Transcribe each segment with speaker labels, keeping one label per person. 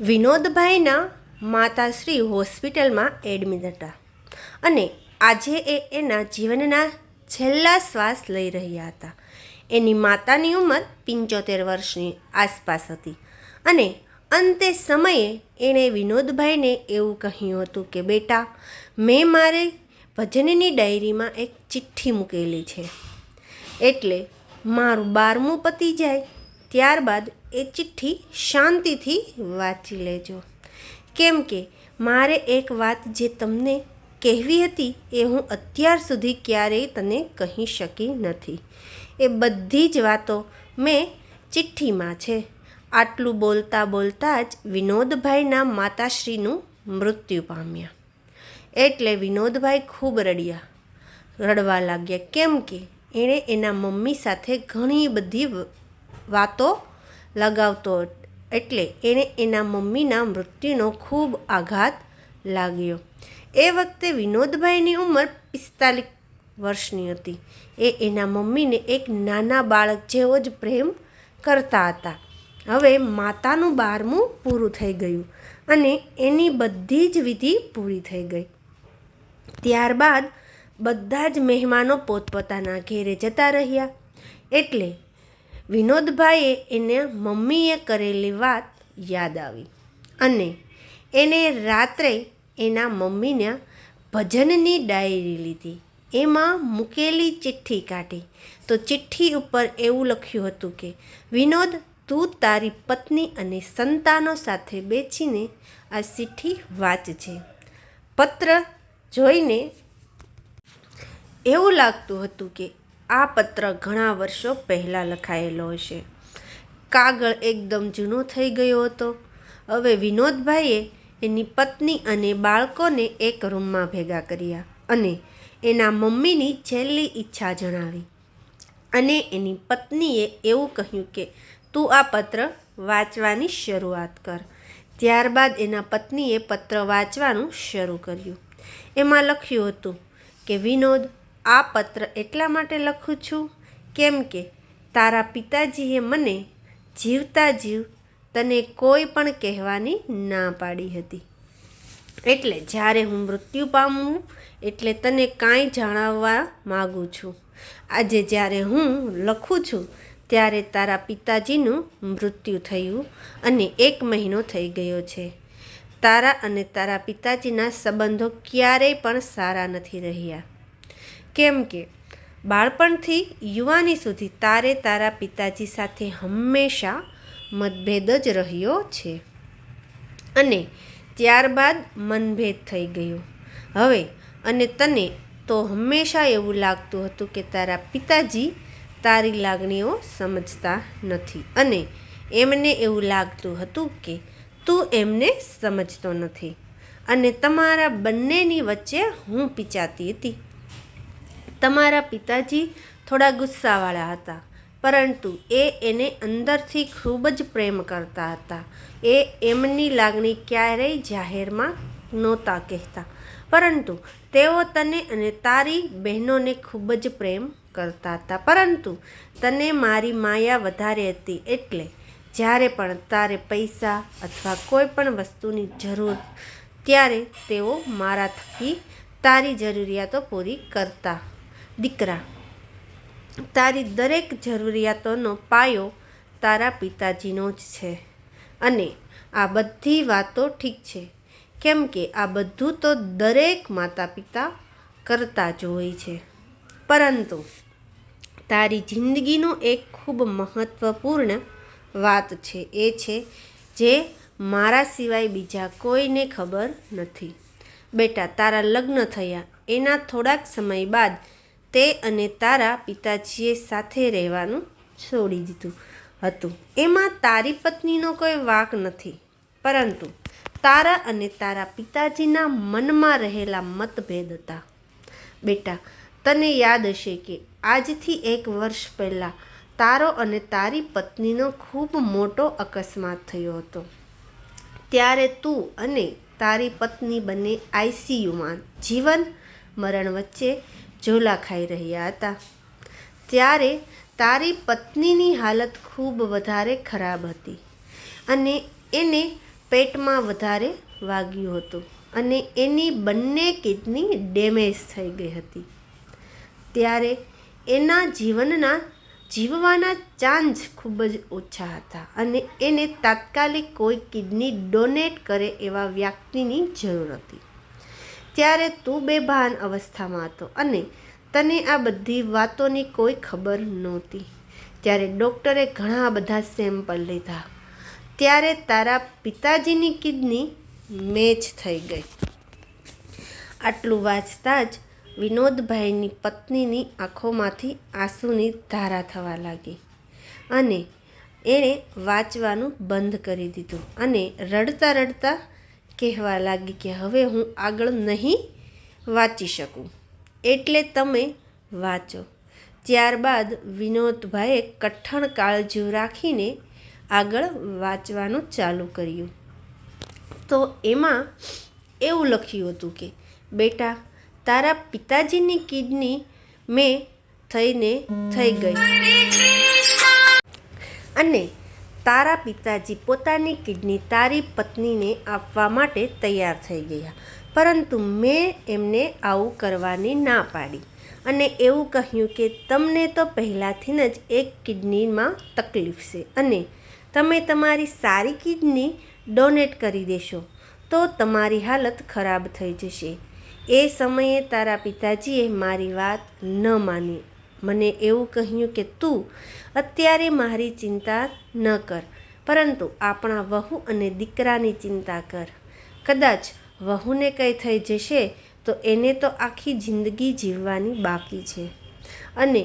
Speaker 1: વિનોદભાઈના માતાશ્રી હોસ્પિટલમાં એડમિટ હતા અને આજે એ એના જીવનના છેલ્લા શ્વાસ લઈ રહ્યા હતા. એની માતાની ઉંમર 75 વર્ષની આસપાસ હતી અને અંતે સમયે એણે વિનોદભાઈને એવું કહ્યું હતું કે બેટા, મેં મારી ભજનની ડાયરીમાં એક ચિઠ્ઠી મૂકેલી છે, એટલે મારું 12મું પતી જાય ત્યારબાદ એ ચિઠ્ઠી શાંતિથી વાંચી લેજો, કેમ કે મારે એક વાત જે તમને કહેવી હતી એ હું અત્યાર સુધી ક્યારેય તને કહી શકી નથી. એ બધી જ વાતો મેં ચિઠ્ઠીમાં છે. આટલું બોલતા બોલતા જ વિનોદભાઈના માતાશ્રીનું મૃત્યુ પામ્યા. એટલે વિનોદભાઈ ખૂબ રડવા લાગ્યા, કેમ કે એણે એના મમ્મી સાથે ઘણી બધી વાતો લગાવતો, એટલે એણે એના મમ્મીના મૃત્યુનો ખૂબ આઘાત લાગ્યો. એ વખતે વિનોદભાઈની ઉંમર 45 વર્ષની હતી. એ એના મમ્મીને એક નાના બાળક જેવો જ પ્રેમ કરતા હતા. હવે માતાનું 12મું પૂરું થઈ ગયું અને એની બધી જ વિધિ પૂરી થઈ ગઈ. ત્યારબાદ બધા જ મહેમાનો પોતપોતાના ઘેરે જતા રહ્યા. એટલે વિનોદભાઈએ એના મમ્મીએ કરેલી વાત યાદ આવી અને એને રાત્રે એના મમ્મીના ભજનની ડાયરી લીધી. એમાં મૂકેલી ચિઠ્ઠી કાઢી તો ચિઠ્ઠી ઉપર એવું લખ્યું હતું કે વિનોદ, તું તારી પત્ની અને સંતાનો સાથે બેસીને આ ચિઠ્ઠી વાંચજે. પત્ર જોઈને એવું લાગતું હતું કે આ પત્ર ઘણા વર્ષો પહેલાં લખાયેલો હશે. કાગળ એકદમ જૂનો થઈ ગયો હતો. હવે વિનોદભાઈએ એની પત્ની અને બાળકોને એક રૂમમાં ભેગા કર્યા અને એના મમ્મીની છેલ્લી ઈચ્છા જણાવી અને એની પત્નીએ એવું કહ્યું કે તું આ પત્ર વાંચવાની શરૂઆત કર. ત્યારબાદ એના પત્નીએ પત્ર વાંચવાનું શરૂ કર્યું. એમાં લખ્યું હતું કે વિનોદ, આ પત્ર એટલા માટે લખું છું કેમ કે તારા પિતાજીએ મને જીવતા જીવ તને કોઈ પણ કહેવાની ના પાડી હતી. એટલે જ્યારે હું મૃત્યુ પામું એટલે તને કાંઈ જણાવવા માગું છું. આજે જ્યારે હું લખું છું ત્યારે તારા પિતાજીનું મૃત્યુ થયું અને 1 મહિનો થઈ ગયો છે. તારા અને તારા પિતાજીના સંબંધો ક્યારેય પણ સારા નથી રહ્યા, કેમ કે બાળપણથી યુવાની સુધી તારે તારા પિતાજી સાથે હંમેશા મતભેદ જ રહ્યો છે અને ત્યારબાદ મનભેદ થઈ ગયો. હવે અને તને તો હંમેશા એવું લાગતું હતું કે તારા પિતાજી તારી લાગણીઓ સમજતા નથી અને એમને એવું લાગતું હતું કે તું એમને સમજતો નથી અને તમારા બંનેની વચ્ચે હું પીચાતી હતી. તમારા પિતાજી થોડા ગુસ્સાવાળા હતા, પરંતુ એને અંદરથી ખૂબ જ પ્રેમ કરતા હતા. એ એમની લાગણી ક્યારેય જાહેરમાં નહોતા કહેતા, પરંતુ તેઓ તને અને તારી બહેનોને ખૂબ જ પ્રેમ કરતા હતા. પરંતુ તને મારી માયા વધારે હતી, એટલે જ્યારે પણ તારે પૈસા અથવા કોઈ પણ વસ્તુની જરૂર ત્યારે તેઓ મારા થકી તારી જરૂરિયાતો પૂરી કરતા. દીકરા, તારી દરેક જરૂરિયાતોનો પાયો તારા પિતાજીનો જ છે અને આ બધી વાતો ઠીક છે, કેમ કે આ બધું તો દરેક માતા પિતા કરતા જ હોય છે. પરંતુ તારી જિંદગીનું એક ખૂબ મહત્ત્વપૂર્ણ વાત છે, એ છે જે મારા સિવાય બીજા કોઈને ખબર નથી. બેટા, તારા લગ્ન થયા એના થોડાક સમય બાદ તે અને તારા પિતાજીએ સાથે રહેવાનું છોડી દીધું હતું. એમાં તારી પત્નીનો કોઈ વાંક નથી, પરંતુ તારા અને તારા પિતાજીના મનમાં રહેલા મતભેદ હતા. બેટા, તને યાદ હશે કે આજથી 1 વર્ષ પહેલાં તારો અને તારી પત્નીનો ખૂબ મોટો અકસ્માત થયો હતો. ત્યારે તું અને તારી પત્ની બંને ICUમાં જીવન મરણ વચ્ચે ઝોલા ખાઈ રહ્યા હતા. ત્યારે તારી પત્નીની હાલત ખૂબ વધારે ખરાબ હતી અને એને પેટમાં વધારે વાગ્યું હતું અને એની બંને કિડની ડેમેજ થઈ ગઈ હતી. ત્યારે એના જીવવાના ચાન્સ ખૂબ જ ઓછા હતા અને એને તાત્કાલિક કોઈ કિડની ડોનેટ કરે એવા વ્યક્તિની જરૂર હતી. ત્યારે તું બેભાન અવસ્થામાં હતો અને તને આ બધી વાતોની કોઈ ખબર નહોતી. ત્યારે ડૉક્ટરે ઘણા બધા સેમ્પલ લીધા. ત્યારે તારા પિતાજીની કિડની મેચ થઈ ગઈ. આટલું વાંચતા જ વિનોદભાઈની પત્નીની આંખોમાંથી આંસુની ધારા થવા લાગી અને એણે વાંચવાનું બંધ કરી દીધું અને રડતા રડતા કહેવા લાગી કે હવે હું આગળ નહીં વાંચી શકું, એટલે તમે વાંચો. ત્યારબાદ વિનોદભાઈએ કઠણ કાળજી રાખીને આગળ વાંચવાનું ચાલુ કર્યું. તો એમાં એવું લખ્યું હતું કે બેટા, તારા પિતાજીની કિડની થઈ ગઈ અને તારા પિતાજી પોતાની કિડની તારી પત્નીને આપવા માટે તૈયાર થઈ ગયા, પરંતુ મેં એમને આવું કરવાની ના પાડી અને એવું કહ્યું કે તમને તો પહેલાંથી જ એક કિડનીમાં તકલીફ છે અને તમે તમારી સારી કિડની ડોનેટ કરી દેશો તો તમારી હાલત ખરાબ થઈ જશે. એ સમયે તારા પિતાજીએ મારી વાત ન માની. મને એવું કહ્યું કે તું અત્યારે મારી ચિંતા ન કર, પરંતુ આપણા વહુ અને દીકરાની ચિંતા કર. કદાચ વહુને કંઈ થઈ જશે તો એને તો આખી જિંદગી જીવવાની બાકી છે અને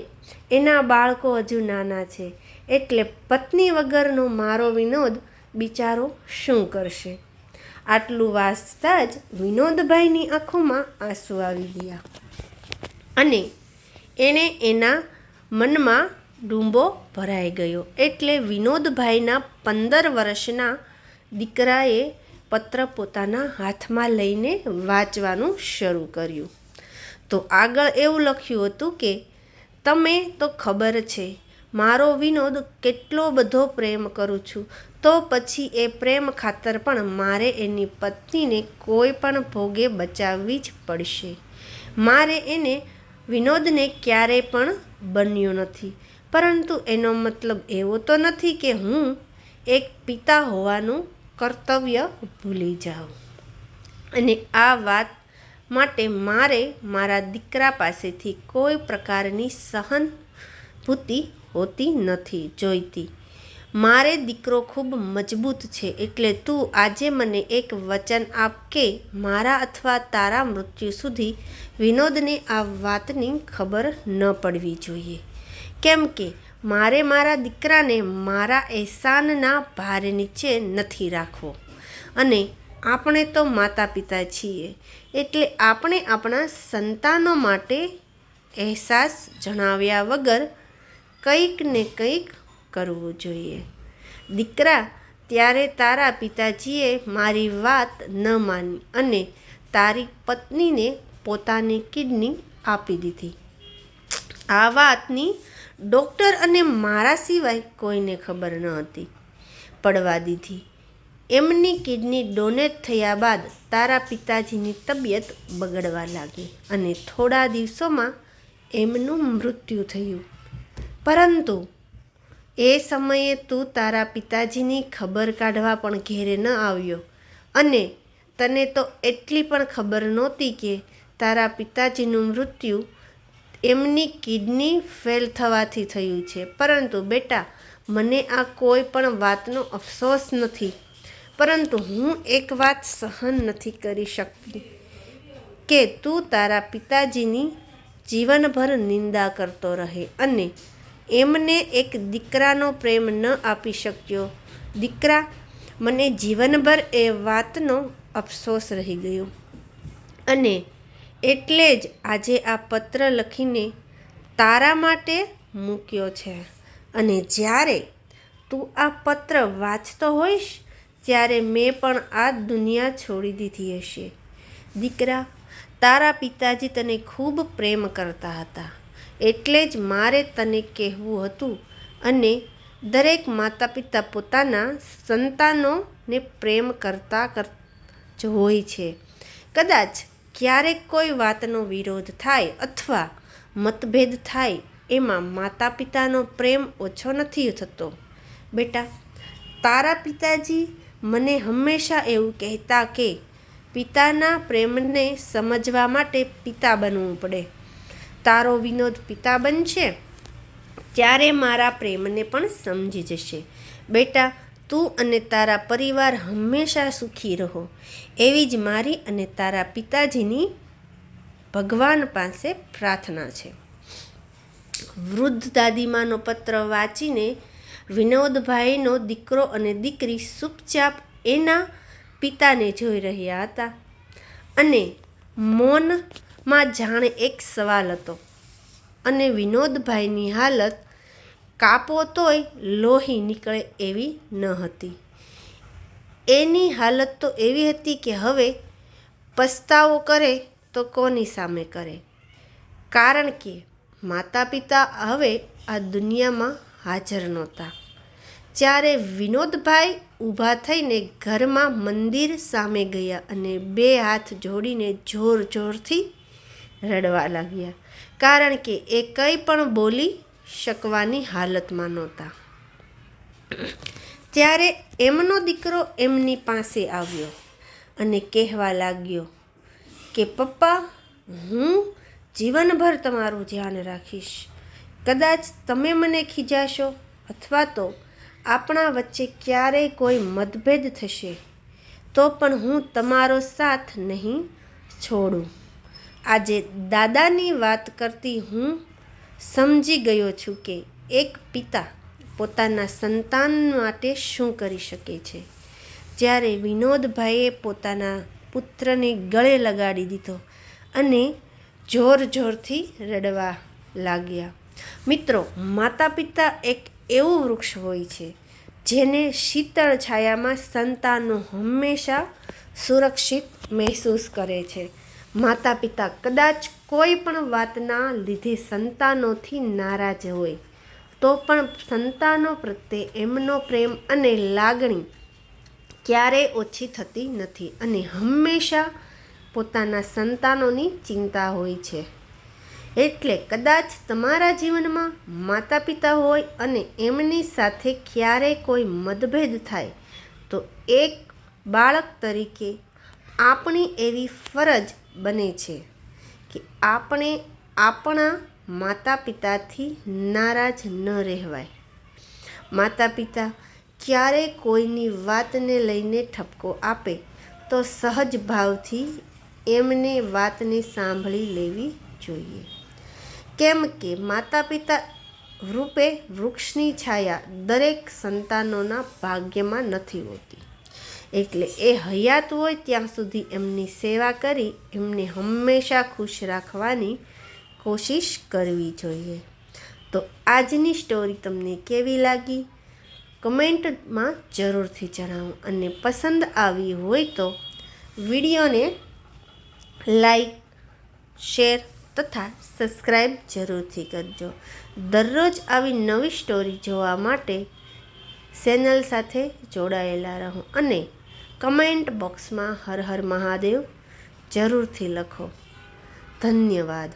Speaker 1: એના બાળકો હજુ નાના છે, એટલે પત્ની વગરનો મારો વિનોદ બિચારો શું કરશે? આટલું વાંચતા જ વિનોદભાઈની આંખોમાં આંસુ આવી ગયા અને એણે એના મનમાં ડૂંબો ભરાઈ ગયો. એટલે વિનોદભાઈના 15 વર્ષના દીકરાએ પત્ર પોતાના હાથમાં લઈને વાંચવાનું શરૂ કર્યું. તો આગળ એવું લખ્યું હતું કે તમે તો ખબર છે મારો વિનોદ કેટલો બધો પ્રેમ કરું છું, તો પછી એ પ્રેમ ખાતર પણ મારે એની પત્નીને કોઈ પણ ભોગે બચાવવી જ પડશે. મારે એને વિનોદને ક્યારેય પણ બન્યું નથી, પરંતુ એનો મતલબ એવો તો નથી કે હું એક પિતા હોવાનું કર્તવ્ય ભૂલી જાઉં અને આ વાત માટે મારે મારા દીકરા પાસેથી કોઈ પ્રકારની સહાનુભૂતિ હોતી નથી જોઈતી. મારે દીકરો ખૂબ મજબૂત છે, એટલે તું આજે મને એક વચન આપ કે મારા અથવા તારા મૃત્યુ સુધી વિનોદને આ વાતની ખબર ન પડવી જોઈએ, કેમ કે મારે મારા દીકરાને મારા એહસાનના ભાર નીચે નથી રાખવો અને આપણે તો માતા પિતા છીએ, એટલે આપણે આપણા સંતાનો માટે અહેસાસ જણાવ્યા વગર કંઈક ને કંઈક કરવું જોઈએ. દીકરા, ત્યારે તારા પિતાજીએ મારી વાત ન માની અને તારી પત્નીને પોતાની કિડની આપી દીધી. આ વાતની ડૉક્ટર અને મારા સિવાય કોઈને ખબર ન હતી પડવા દીધી. એમની કિડની ડોનેટ થયા બાદ તારા પિતાજીની તબિયત બગડવા લાગી અને થોડા દિવસોમાં એમનું મૃત્યુ થયું. પરંતુ એ સમયે તું તારા પિતાજીની ખબર કાઢવા પણ ઘેરે ન આવ્યો અને તને તો એટલી પણ ખબર નહોતી કે તારા પિતાજીનું મૃત્યુ એમની કિડની ફેલ થવાથી થયું છે. પરંતુ બેટા, મને આ કોઈ પણ વાતનો અફસોસ નથી, પરંતુ હું એક વાત સહન નથી કરી શકતી કે તું તારા પિતાજીની જીવનભર નિંદા કરતો રહે અને એમને એક દીકરાનો પ્રેમ ન આપી શક્યો. દીકરા, મને જીવનભર એ વાતનો અફસોસ રહી ગયો અને એટલે જ આજે આ પત્ર લખીને તારા માટે મૂક્યો છે અને જ્યારે તું આ પત્ર વાંચતો હોઈશ ત્યારે મેં પણ આ દુનિયા છોડી દીધી હશે. દીકરા, તારા પિતાજી તને ખૂબ પ્રેમ કરતા હતા, એટલે જ મારે તને કહેવું હતું અને દરેક માતા પિતા પોતાના સંતાનોને પ્રેમ કરતા જ હોય છે. કદાચ ક્યારેક કોઈ વાતનો વિરોધ થાય અથવા મતભેદ થાય, એમાં માતા પિતાનો પ્રેમ ઓછો નથી થતો. બેટા, તારા પિતાજી મને હંમેશા એવું કહેતા કે પિતાના પ્રેમને સમજવા માટે પિતા બનવું પડે. તારો વિનોદ પિતા બનશે ત્યારે મારા પ્રેમને પણ સમજી જશે. બેટા, તું અને તારા પરિવાર હંમેશા સુખી રહો, એવી જ મારી અને તારા પિતાજીની ભગવાન પાસે પ્રાર્થના છે. વૃદ્ધ દાદીમાનો પત્ર વાંચીને વિનોદભાઈનો દીકરો અને દીકરી ચૂપચાપ એના પિતાને જોઈ રહ્યા હતા અને મૌનમાં જાણે એક સવાલ હતો. અને વિનોદભાઈની હાલત કાપો તોય લોહી નીકળે એવી ન હતી. એની હાલત તો એવી હતી કે હવે પસ્તાવો કરે તો કોની સામે કરે, કારણ કે માતા પિતા હવે આ દુનિયામાં હાજર નહોતા. ત્યારે વિનોદભાઈ ઊભા થઈને ઘરમાં મંદિર સામે ગયા અને બે હાથ જોડીને જોર જોરથી રડવા લાગ્યા, કારણ કે એ કંઈ પણ બોલી શકવાની હાલતમાં નહોતા. ત્યારે એમનો દીકરો એમની પાસે આવ્યો અને કહેવા લાગ્યો કે પપ્પા, હું જીવનભર તમારું ધ્યાન રાખીશ. કદાચ તમે મને ખીજાશો અથવા તો આપણા વચ્ચે ક્યારેય કોઈ મતભેદ થશે તો પણ હું તમારો સાથ નહીં છોડું. આજે દાદાની વાત કરતી હું સમજી ગયો છું કે એક પિતા પોતાના સંતાન માટે શું કરી શકે છે. જ્યારે વિનોદભાઈએ પોતાના પુત્રને ગળે લગાડી દીધો અને જોર જોરથી રડવા લાગ્યા. મિત્રો, માતા પિતા એક એવું વૃક્ષ હોય છે જેને શીતળ છાયામાં સંતાનો હંમેશા સુરક્ષિત મહેસૂસ કરે છે. માતા પિતા કદાચ કોઈ પણ વાતના લીધે સંતાનોથી નારાજ હોય તો પણ સંતાનો પ્રત્યે એમનો પ્રેમ અને લાગણી ક્યારેય ઓછી થતી નથી અને હંમેશા પોતાના સંતાનોની ચિંતા હોય છે. એટલે કદાચ તમારા જીવનમાં માતા પિતા હોય અને એમની સાથે ક્યારેય કોઈ મતભેદ થાય તો એક બાળક તરીકે આપણી એવી ફરજ બને છે કે આપણે આપણા માતા પિતાથી નારાજ ન રહેવાય. માતા પિતા ક્યારેય કોઈની વાતને લઈને ઠપકો આપે તો સહજ ભાવથી એમને વાતને સાંભળી લેવી જોઈએ, કેમ કે માતા પિતા રૂપે વૃક્ષની છાયા દરેક સંતાનોના ભાગ્યમાં નથી હોતી. એટલે એ હયાત હોય ત્યાં સુધી એમની સેવા કરી એમને હંમેશા ખુશ રાખવાની કોશિશ કરવી જોઈએ. તો આજની સ્ટોરી તમને કેવી લાગી કમેન્ટમાં જરૂરથી જણાવો અને પસંદ આવી હોય તો વિડીયોને લાઈક, શેર તથા સબસ્ક્રાઈબ જરૂરથી કરજો. દરરોજ આવી નવી સ્ટોરી જોવા માટે ચેનલ સાથે જોડાયેલા રહો અને કમેન્ટ બોક્સમાં હર હર મહાદેવ જરૂરથી લખો. ધન્યવાદ.